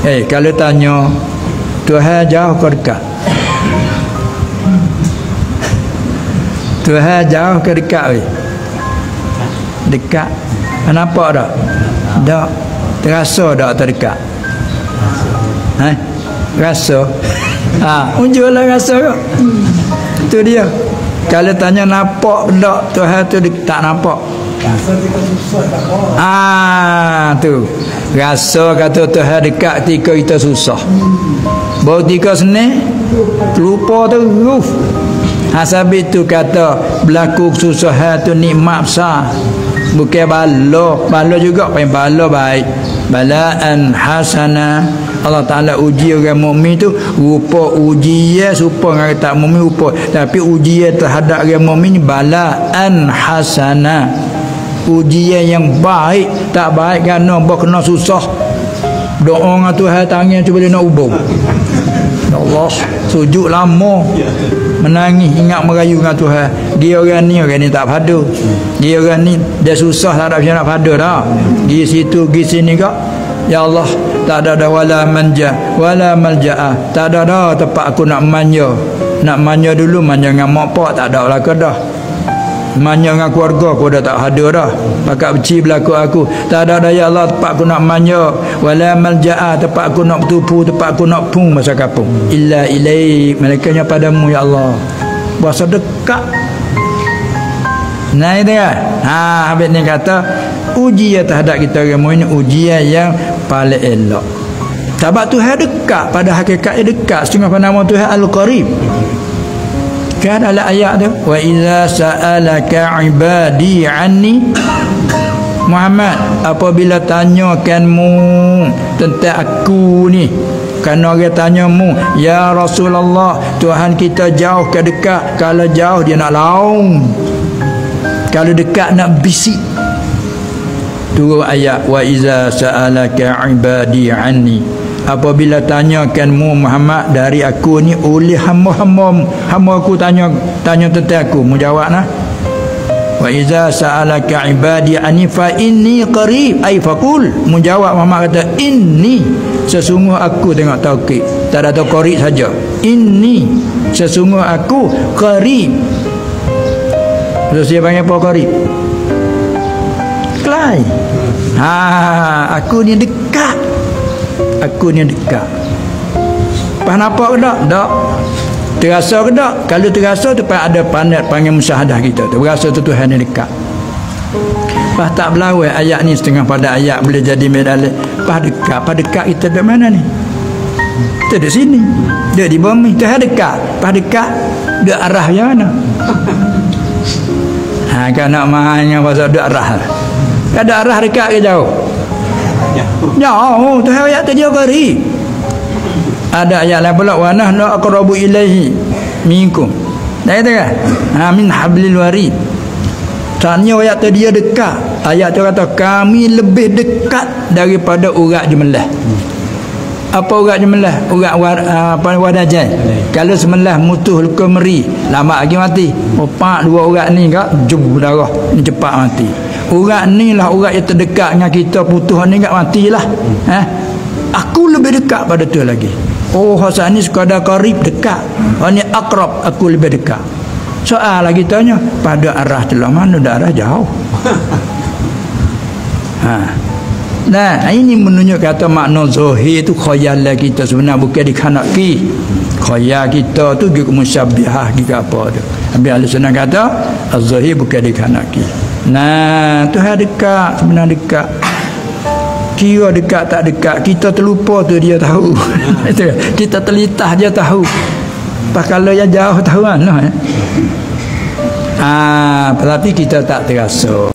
Kalau tanya Tuhan jauh ke dekat? Tuhan jauh ke dekat weh? Dekat. Nampak tak? Tak. Terasa tak terdekat? Rasa. Unjuklah rasa kau. Itu dia. Kalau tanya nampak tak Tuhan tu tak nampak. Tu. Rasa kata Tuhan dekat ketika kita susah. Baru ketika senang lupa terus. Sebab itu kata berlaku kesusahan tu nikmat besar. Bukan bala juga pengen bala baik. Balaan hasana. Allah Ta'ala uji orang mukmin tu rupa ujian serupa dengan tak mukmin rupa, tapi ujian terhadap orang mukmin balaan hasana, ujian yang baik. Tak baik kerana kena susah, doa dengan Tuhan tangan cuba dia nak hubung. Ya Allah, sujud lama, menangis, ingat merayu dengan Tuhan. Dia orang ni tak padu. Dia orang ni dia susah, tak ada macam nak padu dah. Pergi situ, pergi sini kak. Ya Allah, tak ada wala manja wala malja'a. Tak ada dah tempat aku nak manja. Nak manja dulu, manja dengan mak pak tak ada belaka dah. Manja dengan keluarga aku dah tak ada dah. Pakak beci berlaku aku. Tak ada dah ya Allah tempat aku nak manja. Wala malja'a, tempat aku nak bertupu, tempat aku nak pung masa kapung. Illa ilaik, malaikatnya padamu ya Allah. Berasa dekat. Nah itu kan. Habis ni kata ujian terhadap kita orang ini ujian yang paling elok. Sebab Tuhan dekat, pada hakikatnya dekat. Setengah nama Tuhan Al-Qarib. Kan ada ayat tu, wa idza sa'alaka ibadi anni Muhammad, apabila tanyakanmu tentang aku ni, kerana orang tanyamu, ya Rasulullah, Tuhan kita jauh ke dekat? Kalau jauh dia nak laung, kalau dekat nak bisik. Turun ayat wa iza sa'alaka ibadi anni, apabila tanyakanmu Muhammad dari aku ni oleh hamba-hamba aku tanya tentang aku, mu jawab nah. Wa iza sa'alaka ibadi anni fa inni qarib, ai faqul, mu jawab Muhammad kata inni, sesungguh aku, tengok taukid, tak ada tahu qarib saja. Inni, sesungguh aku qarib. Terus dia panggil apa qarib? Kelai. Aku ni dekat. Aku ni dekat. Pas nampak ke tak? Tak. Terasa ke tak? Kalau terasa tu ada pandat panggil musyahadah kita tu. Berasa tu Tuhan ni dekat. Pas tak berlawan ayat ni setengah pada ayat boleh jadi medali. Pas dekat. Pas dekat kita di mana ni? Kita di sini. Dia di bumi. Tuhan dekat. Pas dekat dia arah yang mana? Kan nak mahanya pasal dia arah. Ada arah dekat ke jauh? Jauh. Tuhan ayat tu dia qarib. Ada ayat lain pula, wa nahnu aqrabu ilaihi minkum. Dah kata kan? Min hablil warid. Tanya ayat tu dia dekat. Ayat tu kata kami lebih dekat daripada urat jemelah. Apa urat jemelah? Urat wadajan. Kalau semelah mutuh luka meri, lama lagi mati. Opak dua urat ni kak jub darah, ni cepat mati. Urat ni lah urat yang terdekat dengan kita, putus ni kak matilah. Aku lebih dekat pada tu lagi. Oh, Hasan ni sekadar qarib dekat. Ni akrab, aku lebih dekat. Soal lagi tanya, pada arah telah mana? Dah arah jauh. Nah, ini menunjuk kata makna zahir tu khayalan kita sebenarnya, bukan dikhanaki. Khayal kita tu juga musyabbihah juga apa tu. Habis al-sunnah kata az-zahir bukan dikhanaki. Nah, Tuhan dekat, sebenarnya dekat. Kira dekat tak dekat, kita terlupa tu dia tahu. Kita terlitah dia tahu. Pas kalau yang jauh tahu mana. Tapi kita tak terasa.